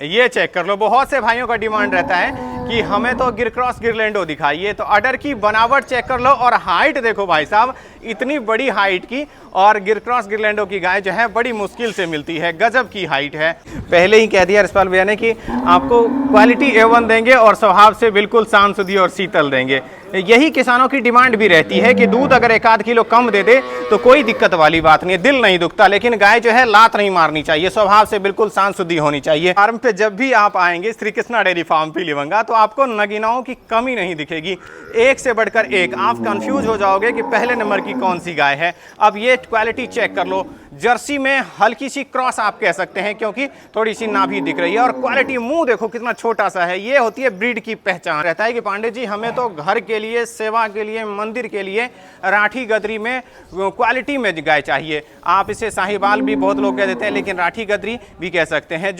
ये चेक कर लो, बहुत से भाइयों का डिमांड रहता है कि हमें तो गिर क्रॉस गिरलैंडो दिखाइए। तो अडर की बनावट चेक कर लो और हाइट देखो भाई साहब, इतनी बड़ी हाइट की। और गिर क्रॉस गिरलैंडो की गाय जो है बड़ी मुश्किल से मिलती है, गजब की हाइट है। पहले ही कह दिया रिशपाल भैया ने कि आपको क्वालिटी A1 देंगे और स्वभाव से बिल्कुल शांत शुद्धि और शीतल देंगे। यही किसानों की डिमांड भी रहती है कि दूध अगर 1 आध किलो कम दे दे तो कोई दिक्कत वाली बात नहीं है, दिल नहीं दुखता, लेकिन गाय जो है लात नहीं मारनी चाहिए, स्वभाव से बिल्कुल शांत शुद्धि होनी चाहिए। फार्म पे जब भी आप आएंगे श्री कृष्णा डेयरी फार्म पीलीभंगा, तो आपको नगीनाओं की कमी नहीं दिखेगी, एक से बढ़कर एक। आप कंफ्यूज हो जाओगे कि पहले नंबर की कौन सी गाय है। अब ये क्वालिटी चेक कर लो, जर्सी में हल्की सी क्रॉस आप कह सकते हैं, क्योंकि थोड़ी सी नाभि दिख रही है। और क्वालिटी, मुंह देखो कितना छोटा सा है। ये होती है ब्रीड की पहचान। रहता है कि पांडे जी हमें तो घर के लिए, सेवा के लिए, मंदिर के लिए राठी गदरी में क्वालिटी में गाय चाहिए। आप इसे साहिवाल भी बहुत लोग कह देते हैं, लेकिन राठी गदरी भी कह सकते हैं।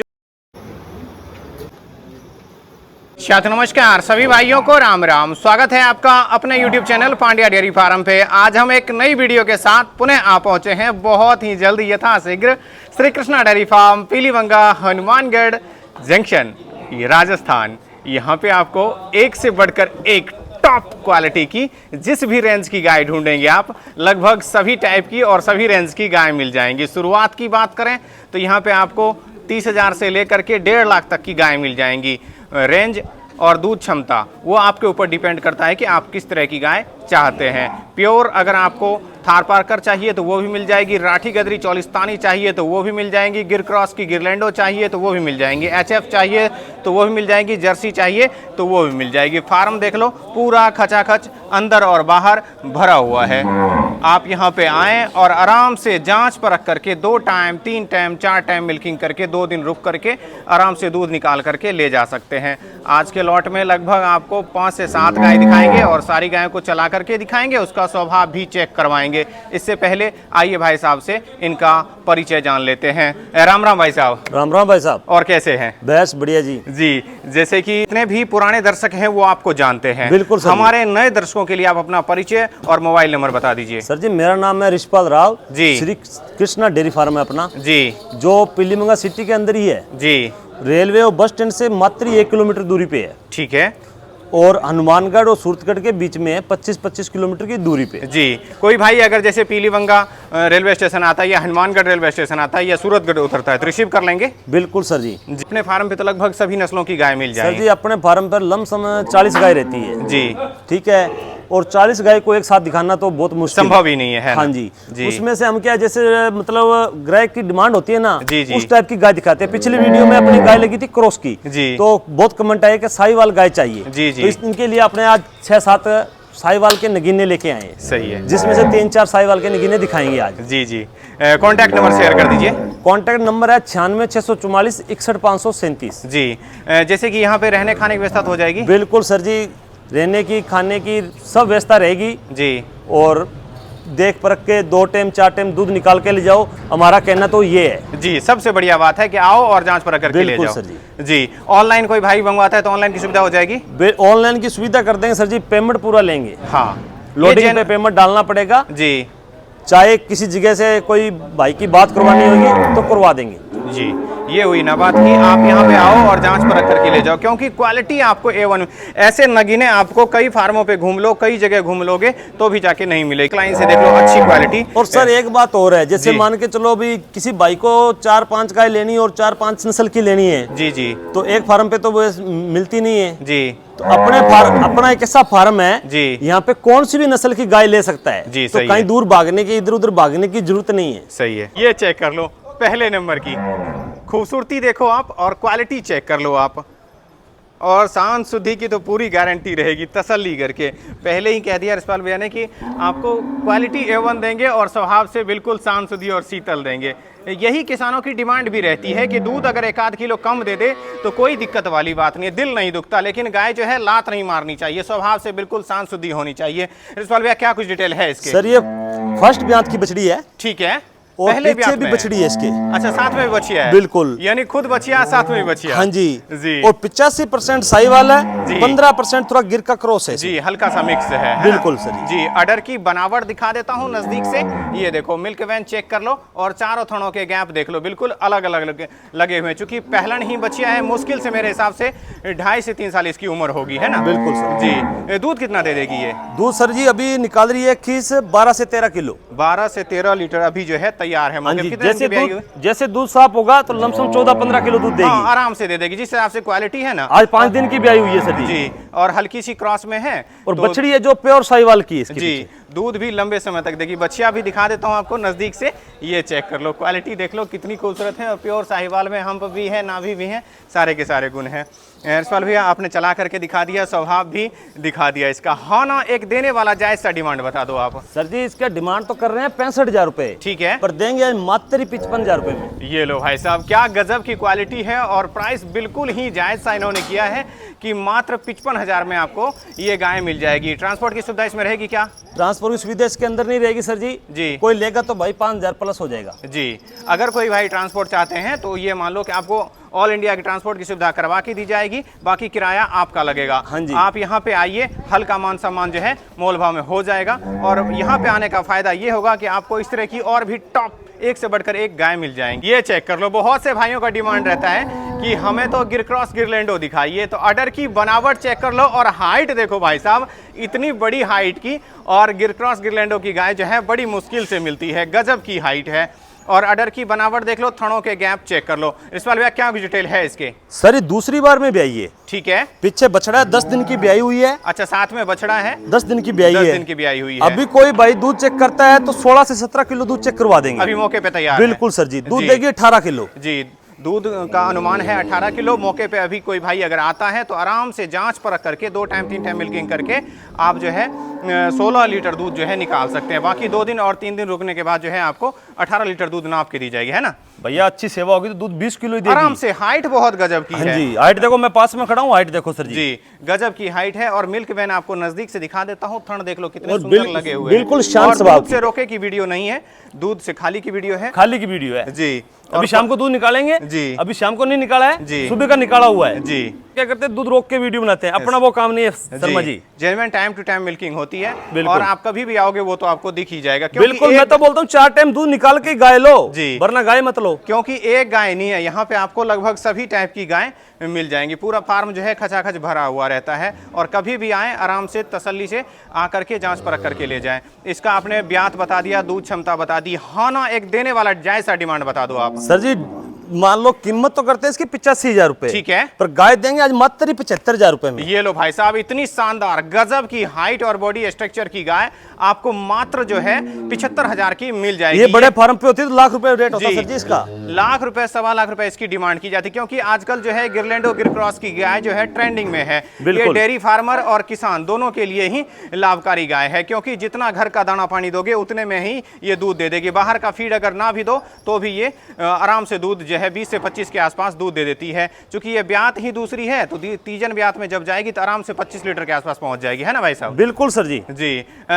नमस्कार सभी भाइयों को राम राम। स्वागत है आपका अपने YouTube channel Pandya dairy farm पे। आज हम एक नई वीडियो के साथ पुनः आ पहुंचे हैं बहुत ही जल्द, यथाशीघ्र, Shri Krishna dairy farm Pilibanga, Hanumangarh junction, ये राजस्थान। यहाँ पे आपको एक से बढ़कर एक टॉप क्वालिटी की जिस भी रेंज की गाय ढूंढेंगे आप, लगभग सभी टाइप की और सभी रेंज की गाय मिल जाएंगी। शुरुआत की बात करें तो यहाँ पे आपको 30,000 से लेकर के 1.5 लाख तक की गाय मिल जाएंगी। रेंज और दूध क्षमता वो आपके ऊपर डिपेंड करता है कि आप किस तरह की गाय चाहते हैं। प्योर अगर आपको थार पारकर चाहिए तो वो भी मिल जाएगी, राठी गदरी चौलिस्तानी चाहिए तो वो भी मिल जाएंगी, गिर क्रॉस की गिरलैंडो चाहिए तो वो भी मिल जाएंगी, HF चाहिए तो वो भी मिल जाएंगी, जर्सी चाहिए तो वो भी मिल जाएगी। फार्म देख लो, पूरा खचाखच अंदर और बाहर भरा हुआ है। आप यहाँ पे आएँ और आराम से जांच परख करके 2 टाइम, 3 टाइम, 4 टाइम मिल्किंग करके 2 दिन रुक करके आराम से दूध निकाल करके ले जा सकते हैं। आज के लॉट में लगभग आपको 5 से 7 गाय दिखाएंगे और सारी गायों को चला करके दिखाएंगे, उसका स्वभाव भी चेक करवाएंगे। इससे पहले आइए भाई साहब से इनका परिचय जान लेते हैं। राम राम भाई साहब। राम राम भाई साहब। और कैसे हैं? बस बढ़िया जी। जी, जैसे कि इतने भी पुराने दर्शक हैं वो आपको जानते हैं। बिल्कुल सर। हमारे नए दर्शकों के लिए आप अपना परिचय और मोबाइल नंबर बता दीजिए। सर जी, मेरा नाम है रिशपाल राव जी। श्री कृष्णा डेयरी फार्म है अपना जी, जो पीलीभंगा सिटी के अंदर ही है जी। रेलवे और बस स्टैंड से मात्र 1 किलोमीटर दूरी पे है। ठीक है। और हनुमानगढ़ और सूरतगढ़ के बीच में है 25-25 किलोमीटर की दूरी पे। जी, कोई भाई अगर जैसे पीलीभंगा रेलवे स्टेशन आता है या हनुमानगढ़ रेलवे स्टेशन आता है या सूरतगढ़ उतरता है तो रिसीव कर लेंगे? बिल्कुल सर जी। अपने फार्म पे तो लगभग सभी नस्लों की गाय मिल जाएगी। सर जी, अपने फार्म पर लमसम 40 गाय रहती है जी। ठीक है, और 40 गाय को एक साथ दिखाना तो बहुत मुश्किल, संभव ही नहीं है। हाँ जी, जी। उसमें से हम क्या, जैसे मतलब ग्राहक की डिमांड होती है ना, जी, जी। उस टाइप की गाय दिखाते हैं। पिछली वीडियो में अपनी गाय लगी थी क्रॉस की जी। तो बहुत कमेंट आए कि साहिवाल गाय चाहिए। जी, जी। तो इनके लिए अपने आज 6-7 साहिवाल के नगीने लेके आए हैं। सही है। जिसमें से 3-4 साहिवाल के नगीने दिखाएंगे आज। जी जी। कॉन्टैक्ट नंबर शेयर कर दीजिए। कॉन्टैक्ट नंबर है 96 644 61 537। जी, जैसे कि यहाँ पे रहने खाने की व्यवस्था तो हो जाएगी? बिल्कुल सर जी, रहने की, खाने की सब व्यवस्था रहेगी जी। और देख परख के 2 टाइम 4 टाइम दूध निकाल के ले जाओ, हमारा कहना तो ये है जी। सबसे बढ़िया बात है कि आओ और जांच परख करके ले जाओ। सर जी। जी, ऑनलाइन कोई भाई मंगवाता है तो ऑनलाइन की सुविधा हो जाएगी? ऑनलाइन की सुविधा कर देंगे सर जी, पेमेंट पूरा लेंगे। हाँ, लोडिंग पे पेमेंट डालना पड़ेगा जी। चाहे किसी जगह से कोई भाई की बात करवानी होगी तो करवा देंगे जी। ये हुई ना बात कि आप यहाँ पे आओ और जांच परख करके ले जाओ, क्योंकि क्वालिटी आपको A1। ऐसे नगीने आपको कई फार्मों पे घूम लो, कई जगह घूम लोगे तो भी जाके नहीं मिलेगी। लाइन से देख लो, अच्छी क्वालिटी। और सर एक बात और है, जैसे मान के चलो अभी किसी भाई को 4-5 गाय लेनी और 4-5 नस्ल की लेनी है जी जी, तो एक फार्म पे तो वो मिलती नहीं है जी। तो अपना एक ऐसा फार्म है जी, यहाँ पे कौन सी भी नस्ल की गाय ले सकता है जी। तो कहीं दूर भागने की, इधर उधर भागने की जरूरत नहीं है। सही है। ये चेक कर लो, पहले नंबर की खूबसूरती देखो आप और क्वालिटी चेक कर लो आप, और शांत शुद्धि की तो पूरी गारंटी रहेगी, तसल्ली करके। पहले ही कह दिया रिशपाल भैया ने कि आपको क्वालिटी A1 देंगे और स्वभाव से बिल्कुल शांत शुद्धि और शीतल देंगे। यही किसानों की डिमांड भी रहती है कि दूध अगर 1 आध किलो कम दे दे तो कोई दिक्कत वाली बात नहीं है, दिल नहीं दुखता, लेकिन गाय जो है लात नहीं मारनी चाहिए, स्वभाव से बिल्कुल शांत शुद्धि होनी चाहिए। रिशपाल भैया क्या कुछ डिटेल है इसके? सर ये फर्स्ट ब्यात की बछड़ी है। ठीक है। और पहले पीछे भी में बछड़ी है इसके। अच्छा, साथ में भी बछिया है। बिल्कुल, यानी खुद बछिया साथ में भी बछिया। हाँ जी जी। और 85% साहिवाल है, 15% थोड़ा गिर का क्रॉस है जी, हल्का सा मिक्स है बिल्कुल सर जी। अडर की बनावट दिखा देता हूँ नजदीक से। ये देखो मिल्क वैन चेक कर लो और चारों थनों के गैप देख लो, बिल्कुल अलग अलग लगे हुए हैं। चूंकि पहलन ही बचिया है, मुश्किल से मेरे हिसाब से 2.5 से 3 साल इसकी उम्र होगी, है ना? बिल्कुल सर जी। दूध कितना दे देगी ये? दूध सर जी अभी निकाल रही है खीस 12 से 13 किलो। 12 से 13 लीटर अभी जो है तैयार है। हाँ जी, कितने जैसे दूध साफ होगा तो लमसम 14-15 किलो दूध देगी। हाँ, आराम से दे देगी, जिस हिसाब से क्वालिटी है ना। आज 5 दिन की ब्याई हुई है सर जी। जी, और हल्की सी क्रॉस में है और बछड़ी है जो प्योर साहिवाल की है जी। दूध भी लंबे समय तक देगी। बच्चिया भी दिखा देता हूँ आपको नजदीक से, ये चेक कर लो, क्वालिटी देख लो कितनी खूबसूरत है। और प्योर साहिवाल में हम्प भी है, नाभि भी है, सारे के सारे गुण हैं। यशपाल भैया आपने चला करके दिखा दिया, स्वभाव भी दिखा दिया इसका। हाँ ना, एक देने वाला जायज सा डिमांड बता दो आप। सर जी इसका डिमांड तो कर रहे हैं 65,000 रुपए, ठीक है, पर देंगे मात्र 55,000 रुपए में। ये लो भाई साहब, क्या गजब की क्वालिटी है और प्राइस बिल्कुल ही जायज सा इन्होंने किया है कि मात्र 55,000 में आपको ये गाय मिल जाएगी। ट्रांसपोर्ट की सुविधा इसमें रहेगी क्या? ट्रांसपोर्ट की सुविधा इसके अंदर नहीं रहेगी सर जी। जी, कोई लेगा तो भाई 5,000 प्लस हो जाएगा जी। अगर कोई भाई ट्रांसपोर्ट चाहते हैं तो ये मान लो कि आपको ऑल इंडिया की ट्रांसपोर्ट की सुविधा करवा के दी जाएगी, बाकी किराया आपका लगेगा। हाँ जी। आप यहाँ पे आइए, हल्का मान सम्मान जो है मोल भाव में हो जाएगा। और यहाँ पे आने का फायदा ये होगा कि आपको इस तरह की और भी टॉप एक से बढ़कर एक गाय मिल जाएंगी। ये चेक कर लो, बहुत से भाइयों का डिमांड रहता है कि हमें तो गिर क्रॉस गिरलैंडो दिखाइए, तो अडर की बनावट चेक कर लो और हाइट देखो भाई साहब, इतनी बड़ी हाइट की। और गिर क्रॉस गिरलैंडो की गाय जो है बड़ी मुश्किल से मिलती है, गजब की हाइट है। और अडर की बनावट देख लो, थनों के गैप चेक कर लो। इस वाले भैया क्या डिटेल है इसके? सर ये दूसरी बार में ब्याई है, ठीक है। पीछे बछड़ा है, 10 दिन की ब्याई हुई है। अच्छा, साथ में बछड़ा है, 10 दिन की ब्याई है। 10 दिन की ब्याई हुई है। अभी कोई भाई दूध चेक करता है तो 16 से 17 किलो दूध चेक करवा देंगे, अभी मौके पे तैयार बिल्कुल सर जी। दूध देगी 18 किलो जी। दूध का अनुमान है 18 किलो। मौके पे अभी कोई भाई अगर आता है तो आराम से जांच परख करके 2 टाइम 3 टाइम मिल्किंग करके आप जो है 16 लीटर दूध जो है निकाल सकते हैं। बाकी 2 दिन और 3 दिन रुकने के बाद जो है आपको 18 लीटर दूध नाप के दी जाएगी, है ना भैया? अच्छी सेवा होगी तो दूध 20 किलो ही देगी आराम से। हाइट बहुत गजब की है जी। हाइट देखो, मैं पास में खड़ा हूँ, हाइट देखो सर जी, गजब की हाइट है। और मिल्क वैन आपको नजदीक से दिखा देता हूँ, थन देख लो कितने सुंदर लगे हुए हैं, बिल्कुल शांत स्वभाव। दूध से रोके की वीडियो नहीं है, दूध से खाली की वीडियो है, खाली की वीडियो है जी। अभी शाम को दूध निकालेंगे जी, अभी शाम को नहीं निकाला है जी, सुबह का निकाला हुआ है जी। क्या करते हैं, दूध रोक के वीडियो बनाते हैं, अपना वो काम नहीं है Sharma ji. Genuine time to time milking होती है और आप कभी भी आओगे वो तो आपको दिख ही जाएगा। बिल्कुल, मैं तो बोलता हूँ 4 टाइम दूध निकाल के गाय लो जी, वरना गाय मत लो। क्योंकि एक गाय नहीं है, यहाँ पे आपको लगभग सभी टाइप की गाय मिल जाएंगी। पूरा फार्म जो है खचाखच भरा हुआ रहता है और कभी भी आए आराम से तसल्ली से आकर के जांच परख करके ले जाएं। इसका आपने ब्यात बता दिया, दूध क्षमता बता दी। हाँ ना, एक देने वाला जायज सा डिमांड बता दो आप। सर जी मान लो कीमत तो करते हैं इसकी 85,000 रुपए, ठीक है, पर गाय देंगे आज मात्र 75,000 रुपए में। ये लो भाई साहब, इतनी शानदार गजब की हाइट और बॉडी स्ट्रक्चर की गाय आपको मात्र जो है 75,000 की मिल जाएगी। ये बड़े फार्म पे होती है तो लाख रुपए रेट होता है सर जी इसका। लाख रुपए, 1.25 लाख रुपए इसकी डिमांड की जाती है, क्योंकि आजकल जो है गिरलैंडो गिर क्रॉस की गाय जो है ट्रेंडिंग में है। ये डेयरी फार्मर और किसान दोनों के लिए ही लाभकारी गाय है, क्योंकि जितना घर का दाना पानी दोगे उतने में ही ये दूध दे देगी। बाहर का फीड अगर ना भी दो तो भी ये आराम से दूध जो है 20 से 25 के आसपास दूध दे देती है। क्योंकि ये ब्यात ही दूसरी है तो तीजन ब्यात में जब जाएगी तो आराम से 25 लीटर के आसपास पहुंच जाएगी, है ना भाई साहब? बिल्कुल सर जी। जी,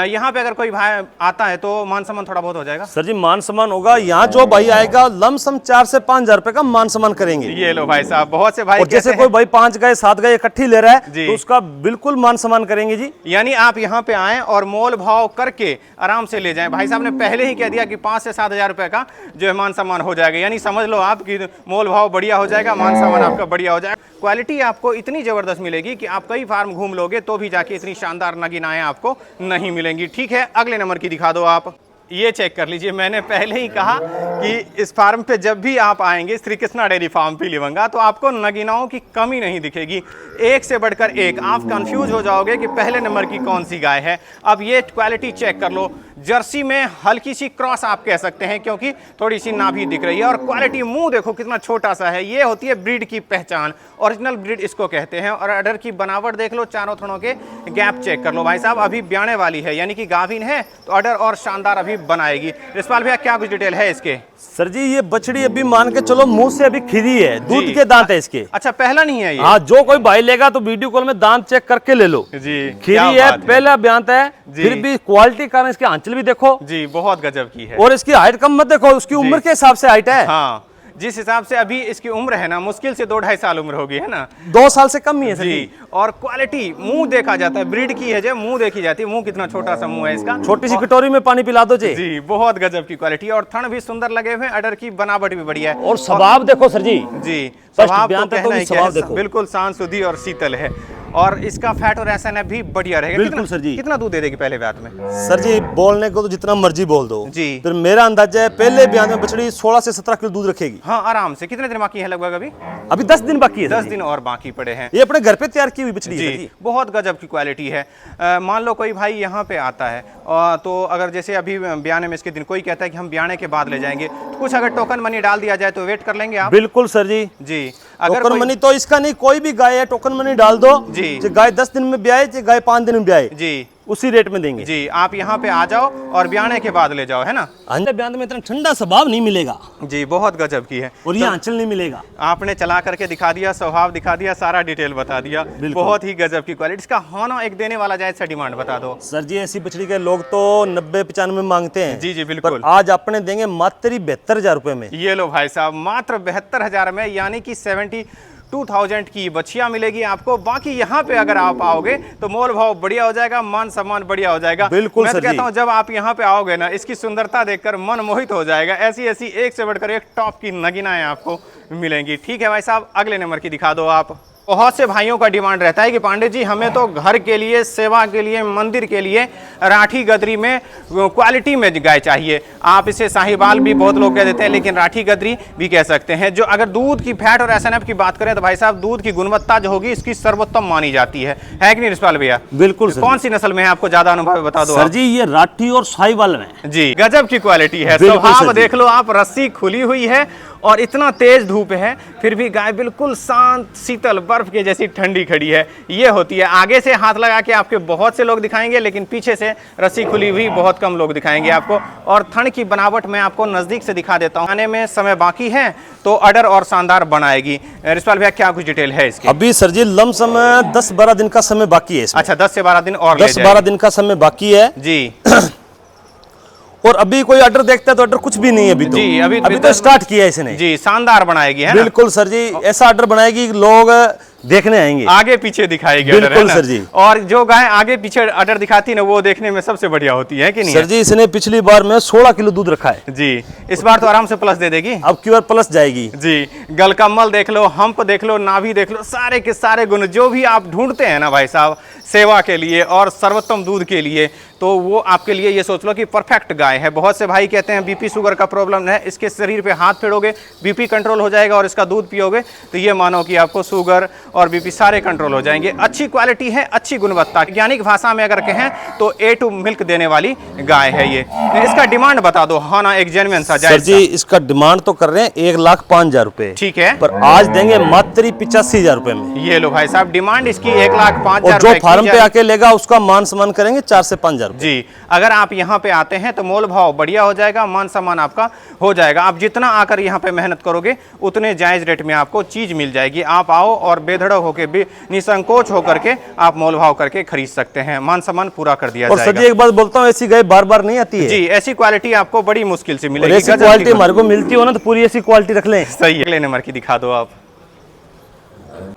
यहाँ पे अगर कोई भाई आता है तो मान सम्मान थोड़ा बहुत हो जाएगा सर जी? मान सम्मान होगा, यहाँ जो भाई आएगा लमसम 4 से 5,000 रुपए का मान सम्मान करेंगे। ये लो भाई साहब, बहुत से भाई जैसे कोई भाई 5 गाय 7 गाय इकट्ठी ले रहा है तो उसका बिल्कुल मान सम्मान करेंगे जी। यानी आप यहाँ पे आए और मोल भाव करके आराम से ले जाएं। भाई साहब ने पहले ही कह दिया कि 5 से 7,000 रुपए का जो है मान सम्मान हो जाएगा, यानी समझ लो आप कि मोल भाव बढ़िया हो जाएगा, मान सम्मान आपका बढ़िया हो जाएगा। क्वालिटी आपको इतनी जबरदस्त मिलेगी कि आप कई फार्म घूम लोगे तो भी जाके इतनी शानदार नगीनाएं आपको नहीं मिलेंगी। ठीक है, अगले नंबर की दिखा दो आप। ये चेक कर लीजिए, मैंने पहले ही कहा कि इस फार्म पे जब भी आप आएंगे श्री कृष्णा डेयरी फार्म पीलीभंगा तो आपको नगीनाओं की कमी नहीं दिखेगी, एक से बढ़कर एक। आप कंफ्यूज हो जाओगे कि पहले नंबर की कौन सी गाय है। अब ये क्वालिटी चेक कर लो, जर्सी में हल्की सी क्रॉस आप कह सकते हैं, क्योंकि थोड़ी सी नाभि दिख रही है। और क्वालिटी, मुंह देखो कितना छोटा सा है, ये होती है ब्रीड की पहचान, ओरिजिनल ब्रीड इसको कहते हैं। और अडर की बनावट देख लो, चारों थनों के गैप चेक कर लो भाई साहब। अभी ब्याने वाली है, यानी कि गाभिन है तो अडर और शानदार अभी बनाएगी। रिस्पाल भैया क्या कुछ डिटेल है इसके? सर जी ये बछड़ी अभी मान के चलो मुंह से अभी खिरी है, दूध के दांत है इसके। अच्छा, पहला नहीं है ये? हाँ, जो कोई भाई लेगा तो वीडियो कॉल में दांत चेक करके ले लो जी। खिरी है, पहला ब्यांत है, फिर भी क्वालिटी कारण इसके आंचल आंचल भी देखो जी, बहुत गजब की है। और इसकी हाइट कम मत देखो, उसकी उम्र के हिसाब से हाइट है। हाँ, जिस हिसाब से अभी इसकी उम्र है ना, मुश्किल से 2-2.5 साल उम्र होगी, है ना। 2 साल से कम ही है सर जी। और क्वालिटी, मुंह देखा जाता है, ब्रीड की है जो मुंह देखी जाती है, मुंह कितना छोटा सा मुंह है इसका, छोटी सी कटोरी में पानी पिला दो जी। बहुत गजब की क्वालिटी, और थन भी सुंदर लगे हुए, अडर की बनावट भी बढ़िया है, और स्वभाव देखो सर जी। जी, स्वभाव तो कहना ही क्या है, देखो बिल्कुल शांत शुद्धि और शीतल है, और इसका फैट और एसएनएफ भी बढ़िया रहेगा। बिल्कुल सर जी। कितना दूध दे देगी पहले ब्यात में? सर जी बोलने को तो जितना मर्जी बोल दो जी। फिर मेरा अंदाजा है पहले ब्यात में बछड़ी 16 से 17 किलो दूध रखेगी। हाँ, आराम से। कितने दिन बाकी है लगभग अभी? अभी 10 दिन बाकी है। 10 दिन और बाकी पड़े हैं। ये अपने घर पे तैयार की हुई बछड़ी है जी, बहुत गजब की क्वालिटी है। मान लो कोई भाई यहाँ पे आता है, तो अगर जैसे अभी ब्याने में इसके दिन कोई कहता है कि हम ब्याने के बाद ले जाएंगे, तो कुछ अगर टोकन मनी डाल दिया जाए तो वेट कर लेंगे आप? बिल्कुल सर जी। जी, अगर टोकन मनी तो इसका नहीं, कोई भी गाय है टोकन मनी डाल दो जी। गाय 10 दिन में ब्याए चाहे गाय 5 दिन में ब्याए, जी, उसी रेट में देंगे। जी, आप यहाँ पे आ जाओ और ब्याने के बाद ले जाओ, है ना। अंडे ब्यान में इतना ठंडा स्वभाव नहीं मिलेगा जी, बहुत गजब की है। और ये आंचल नहीं मिलेगा। आपने चला करके दिखा दिया, स्वभाव दिखा दिया, सारा डिटेल बता दिया, बहुत ही गजब की क्वालिटी। इसका होना एक देने वाला जायज सा डिमांड बता दो सर जी। ऐसी बछड़ी के लोग तो 90-95 मांगते हैं। जी जी, बिल्कुल। आज अपने देंगे मात्र 72,000 रुपए में। ये लो भाई साहब, मात्र 72,000 में, यानी कि 72,000 की बछिया मिलेगी आपको। बाकी यहाँ पे अगर आप आओगे तो मोल भाव बढ़िया हो जाएगा, मान सम्मान बढ़िया हो जाएगा। बिल्कुल मैं सर कहता जी। हूँ जब आप यहाँ पे आओगे ना, इसकी सुंदरता देखकर मन मोहित हो जाएगा। ऐसी ऐसी एक से बढ़कर एक टॉप की नगीनाएं आपको मिलेंगी। ठीक है भाई साहब, अगले नंबर की दिखा दो आप। बहुत से भाइयों का डिमांड रहता है कि पांडे जी हमें तो घर के लिए, सेवा के लिए, मंदिर के लिए राठी गदरी में क्वालिटी में गाय चाहिए। आप इसे साहिवाल भी बहुत लोग कह देते हैं, लेकिन राठी गदरी भी कह सकते हैं। जो अगर दूध की फैट और एसएनएफ की बात करें तो भाई साहब, दूध की गुणवत्ता जो होगी इसकी सर्वोत्तम मानी जाती है कि नहीं रिशपाल भैया? बिल्कुल सर। कौन सी नस्ल में है, आपको ज्यादा अनुभव है, बता दो सर जी। ये राठी और साहिवाल में जी, गजब की क्वालिटी है। बिल्कुल स्वभाव सर जी। देख लो आप, रस्सी खुली हुई है और इतना तेज धूप है, फिर भी गाय बिल्कुल शांत शीतल बर्फ के जैसी ठंडी खड़ी है। ये होती है। आगे से हाथ लगा के आपके बहुत से लोग दिखाएंगे, लेकिन पीछे से रस्सी खुली हुई बहुत कम लोग दिखाएंगे आपको। और थन की बनावट मैं आपको नजदीक से दिखा देता हूँ। आने में समय बाकी है तो अडर और शानदार बनाएगी। रिशपाल भैया, क्या कुछ डिटेल है इसकी? अभी सर जी लमसम 10-12 दिन का समय बाकी है इसमें। अच्छा, 10 से 12 दिन और 10-12 दिन का समय बाकी है जी। और अभी कोई ऑर्डर देखता है तो ऑर्डर कुछ भी नहीं है अभी तो। जी, अभी तो स्टार्ट किया है इसने। जी, शानदार बनाएगी, है ना? बिल्कुल सर जी। ऐसा ऑर्डर बनाएगी लोग देखने आएंगे, आगे पीछे दिखाएगी। बिल्कुल सर जी। और जो गाय आगे पीछे अडर दिखाती है ना, वो देखने में सबसे बढ़िया होती है कि नहीं? सर जी इसने पिछली बार में 16 किलो दूध रखा है जी, इस बार तो आराम से प्लस दे देगी। अब की बार प्लस जाएगी जी। गलकम्मल देख लो, हम्प देख लो, नाभि देख लो, सारे के सारे गुण जो भी आप ढूंढते हैं ना भाई साहब, सेवा के लिए और सर्वोत्तम दूध के लिए, तो वो आपके लिए ये सोच लो कि परफेक्ट गाय है। बहुत से भाई कहते हैं बीपी शुगर का प्रॉब्लम है, इसके शरीर पे हाथ फेरोगे बीपी कंट्रोल हो जाएगा, और इसका दूध पियोगे तो ये मानो कि आपको शुगर और बीपी सारे कंट्रोल हो जाएंगे। अच्छी क्वालिटी है, अच्छी गुणवत्ता। वैज्ञानिक भाषा में अगर कहें तो A2 मिल्क देने वाली गाय है ये। इसका डिमांड बता दो। हाँ ना, एक जेन्युइन सा सर जी। इसका डिमांड तो कर रहे हैं 1,05,000 रुपए। ठीक है, पर आज देंगे मात्र 85,000 रुपए में। ये लो भाई साहब, डिमांड इसकी 1,05,000। और जो फार्म पे आके लेगा उसका मान सम्मान करेंगे 4 से 5,000 जी। अगर आप यहाँ पे आते हैं तो मोल भाव बढ़िया हो जाएगा, मान सम्मान आपका हो जाएगा। आप जितना आकर यहाँ पे मेहनत करोगे उतने जायज रेट में आपको चीज मिल जाएगी। आप आओ और बेधड़क होकर, निसंकोच होकर के आप मोल भाव करके खरीद सकते हैं। मान सम्मान पूरा कर दिया और जाएगा। सर जी एक बात बोलता हूँ, ऐसी गाय बार बार नहीं आती है जी। ऐसी क्वालिटी आपको बड़ी मुश्किल से मिलेगी। ऐसी क्वालिटी हमारे को मिलती हो ना तो पूरी ऐसी क्वालिटी रख लें। सही है। अगले नंबर की दिखा दो आप।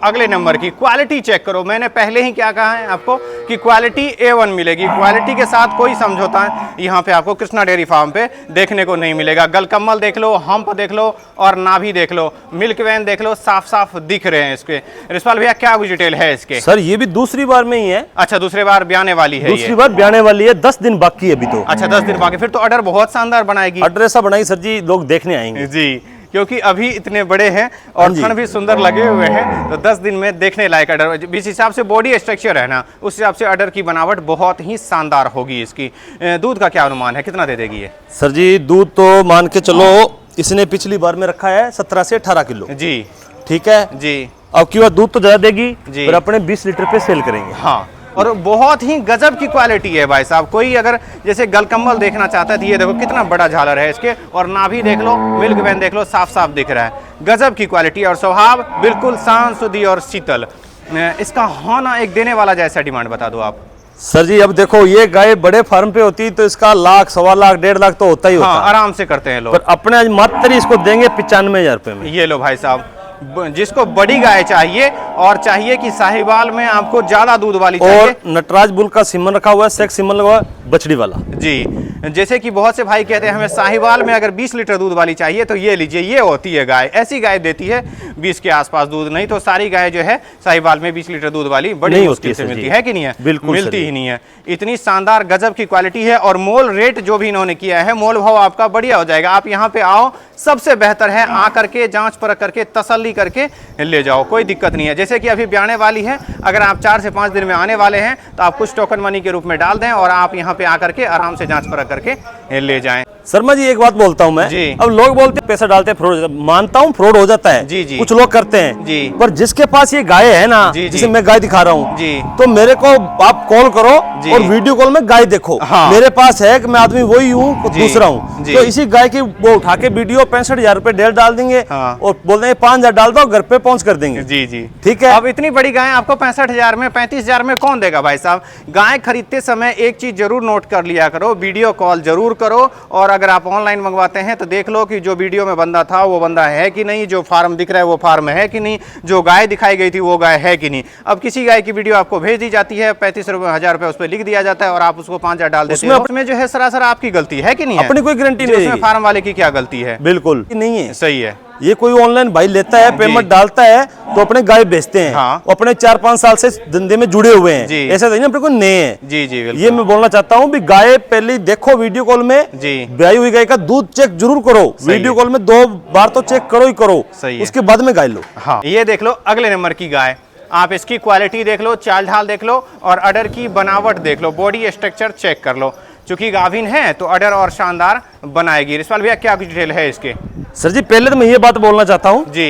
अगले नंबर की क्वालिटी चेक करो। मैंने पहले ही क्या कहा है आपको कि क्वालिटी A1 मिलेगी। क्वालिटी के साथ कोई समझौता यहाँ पे आपको कृष्णा डेयरी फार्म पे देखने को नहीं मिलेगा। गलकम्मल देख लो, हम्प देख लो और नाभि देख लो, मिल्क वैन देख लो, साफ साफ दिख रहे हैं इसके। रिशपाल भैया, क्या कुछ डिटेल है इसके? सर ये भी दूसरी बार में ही है। अच्छा, दूसरे बार ब्याने वाली है। दूसरी बार ब्याने वाली है। 10 दिन बाकी है अभी तो। अच्छा, 10 दिन बाकी। फिर तो ऑर्डर बहुत शानदार बनाएगी। ऑर्डर ऐसा बनाई सर जी, लोग देखने आएंगे जी, क्योंकि अभी इतने बड़े हैं और थन भी सुंदर लगे हुए हैं, तो 10 दिन में देखने लायक अडर। जिस हिसाब से बॉडी स्ट्रक्चर है ना, उस हिसाब से अडर की बनावट बहुत ही शानदार होगी इसकी। दूध का क्या अनुमान है, कितना दे देगी ये? सर जी दूध तो मान के चलो इसने पिछली बार में रखा है 17 से 18 किलो। जी। ठीक है जी। अब की बार दूध तो ज्यादा देगी, जी। फिर अपने 20 लीटर पे सेल करेंगे। हाँ, और बहुत ही गजब की क्वालिटी है भाई साहब। कोई अगर जैसे गलकम्बल देखना चाहता है तो ये देखो कितना बड़ा झालर है इसके, और नाभि देख लो, मिल्क वैन देख लो, साफ साफ दिख रहा है। गजब की क्वालिटी और स्वभाव बिल्कुल शांत शुद्धि और शीतल। इसका होना एक देने वाला जैसा डिमांड बता दो आप। सर जी अब देखो ये गाय बड़े फार्म पे होती तो इसका लाख, 1.25 लाख, 1.5 लाख तो होता ही होता। हाँ, आराम से करते हैं लोग। पर अपने आज मात्र इसको देंगे 95,000 रुपए में। ये लो भाई साहब, जिसको बड़ी गाय चाहिए और चाहिए कि साहिवाल में आपको ज्यादा दूध वाली चाहिए। और नटराज बुल का सिमन रखा हुआ है, सेक्स सिमन लगा हुआ है, बछड़ी वाला। जी, जैसे कि बहुत से भाई कहते हैं हमें साहिवाल में अगर 20 लीटर दूध वाली चाहिए तो ये लीजिए, ये होती है गाय। ऐसी गाय देती है 20 के आसपास दूध, नहीं तो सारी गाय जो है साहिवाल में 20 लीटर दूध वाली बड़ी मुश्किल से मिलती है कि नहीं है? बिल्कुल मिलती ही नहीं है। इतनी शानदार गजब की क्वालिटी है और मोल रेट जो भी इन्होंने किया है, मोल भाव आपका बढ़िया हो जाएगा। आप यहाँ पे आओ, सबसे बेहतर है आकर के जांच परख करके तसल्ली करके ले जाओ, कोई दिक्कत नहीं है। जैसे कि अभी ब्याने वाली है, अगर आप 4 से 5 दिन में आने वाले हैं तो आप कुछ टोकन मनी के रूप में डाल दें और आप यहाँ पे आकर के आराम से जांच परख करके ले जाएं। शर्मा जी एक बात बोलता हूँ मैं जी। अब लोग बोलते हैं पैसा डालते हैं फ्रॉड हो जाता है। मानता हूँ फ्रॉड हो जाता है, जी, जी। कुछ लोग करते हैं जी। पर जिसके पास ये गाय है ना, जी, जी। जिसे मैं गाय दिखा रहा हूँ, जी। तो मेरे को आप कॉल करो जी। और वीडियो कॉल में गाय देखो। हाँ। मेरे पास है कि मैं आदमी वही हूँ, जी। दूसरा हूँ, जी। तो इसी गाय की वो उठा के वीडियो 65,000 रुपए डेढ़ डाल देंगे। हाँ। और बोल देंगे 5,000 डाल दो, घर पे पहुंच कर देंगे। जी जी, ठीक है। अब इतनी बड़ी गाय आपको 65,000 में, 35,000 में कौन देगा भाई साहब? गाय खरीदते समय एक चीज जरूर नोट कर लिया करो, वीडियो कॉल जरूर करो। और अगर आप ऑनलाइन मंगवाते हैं तो देख लो कि जो वीडियो में बंदा था वो बंदा है कि नहीं, जो फार्म दिख रहा है वो फार्म है कि नहीं, जो गाय दिखाई गई थी वो गाय है कि नहीं। अब किसी गाय की वीडियो आपको भेज दी जाती है, 35,000 रुपए उस पर लिख दिया जाता है और आप उसको 5,000 डाल देते हो। उसमें जो है सरासर आपकी गलती है कि नहीं है? अपनी कोई गारंटी जी, नहीं उसमें फार्म वाले की क्या गलती है? बिल्कुल नहीं है। सही है। ये कोई ऑनलाइन भाई लेता है, पेमेंट डालता है तो अपने गाय बेचते हैं। हाँ। वो अपने 4-5 साल से धंधे में जुड़े हुए हैं। जी। ऐसा नहीं अपने को नए हैं। जी जी, बिल्कुल। ये मैं बोलना चाहता हूँ भी गाय पहले देखो वीडियो कॉल में, जी। ब्याई हुई गाय का दूध चेक जरूर करो। वीडियो कॉल में 2 बार तो चेक करो ही करो। सही है। उसके बाद में गाय लो। हाँ, ये देख लो अगले नंबर की गाय। आप इसकी क्वालिटी देख लो, चाल ढाल देख लो और अडर की बनावट देख लो, बॉडी स्ट्रक्चर चेक कर लो। चूंकि गाभिन है तो अडर और शानदार बनाएगी। रिस्वाल भैया क्या डिटेल है इसके? सर जी पहले तो मैं ये बात बोलना चाहता हूँ जी।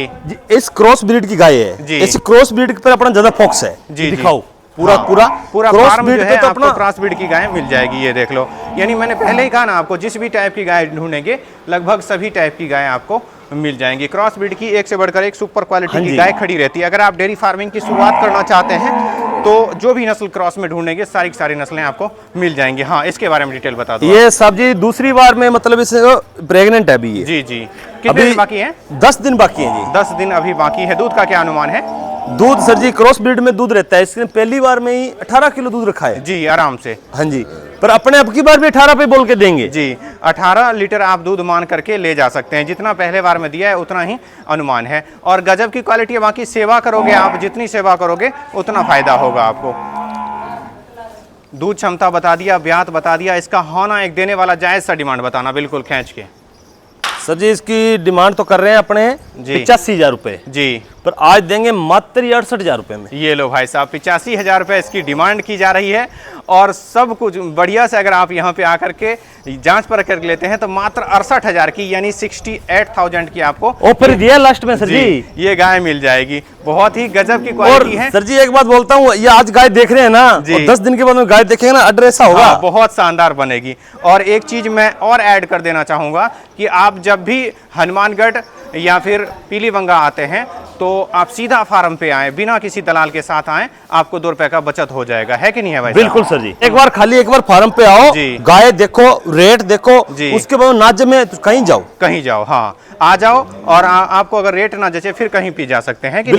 इस क्रॉस ब्रीड की गाय है जी। इस क्रॉस ब्रीड पर अपना ज्यादा फोकस है। जी, दिखाओ जी। पूरा हाँ, पूरा क्रॉस फार्म ब्रीड जो है है तो आपको अपना क्रॉस ब्रीड की गाय मिल जाएगी। ये देख लो, यानी मैंने पहले ही कहा ना आपको, जिस भी टाइप की गाय ढूंढेंगे लगभग सभी टाइप की गाय आपको मिल जाएंगी। क्रॉस ब्रीड की एक से बढ़कर एक सुपर क्वालिटी की गाय खड़ी रहती है। अगर आप डेयरी फार्मिंग की शुरुआत करना चाहते हैं तो जो भी नस्ल क्रॉस में ढूंढेंगे सारी की सारी नस्लें आपको मिल जाएंगी। हाँ, इसके बारे में डिटेल बता दो। ये साहब जी दूसरी बार में मतलब इस प्रेग्नेंट है अभी ये। जी जी, कितने दिन बाकी हैं? 10 दिन बाकी है जी। 10 दिन अभी बाकी है। दूध का क्या अनुमान है? दूध सर जी क्रॉस ब्रीड में दूध रहता है, इसने पहली बार में ही 18 किलो दूध रखा है। जी, आराम से। हाँ जी, पर अपने अब की बार भी 18 पे बोल के देंगे जी। 18 लीटर आप दूध मान करके ले जा सकते हैं। जितना पहले बार में दिया है उतना ही अनुमान है और गजब की क्वालिटी है। बाकी सेवा करोगे आप, जितनी सेवा करोगे उतना फायदा होगा आपको। दूध क्षमता बता दिया, ब्यात बता दिया, इसका होना एक देने वाला जायज सा डिमांड बताना बिल्कुल खींच के। सर जी इसकी डिमांड तो कर रहे हैं अपने 85,000 रुपए जी, पर आज देंगे मात्र 68,000 रुपए में। ये लो भाई साहब, 85,000 रुपए इसकी डिमांड की जा रही है और सब कुछ बढ़िया से अगर आप यहाँ पे आकर के जांच पर कर लेते हैं तो मात्र 68,000 की यानी 68,000 की आपको ऑफर दिया लास्ट में सर जी ये गाय मिल जाएगी। बहुत ही गजब की क्वालिटी है। सर जी एक बात बोलता हूँ, ये आज गाय देख रहे हैं ना और 10 दिन के बाद में गाय देखेंगे ना अड्रेस ऐसा होगा। हाँ, बहुत शानदार बनेगी। और एक चीज मैं और ऐड कर देना चाहूंगा कि आप जब भी हनुमानगढ़ या फिर पीलीबंगा आते हैं तो आप सीधा फार्म पे आए, बिना किसी दलाल के साथ आए, आपको 2 रुपए का बचत हो जाएगा। है कि नहीं है भाई? बिल्कुल सर जी, एक बार खाली एक बार फार्म पे आओ, गाय देखो, रेट देखो, उसके बाद नाज में कहीं जाओ, हाँ आ जाओ और आपको अगर रेट ना जचे फिर कहीं भी जा सकते हैं कि नहीं?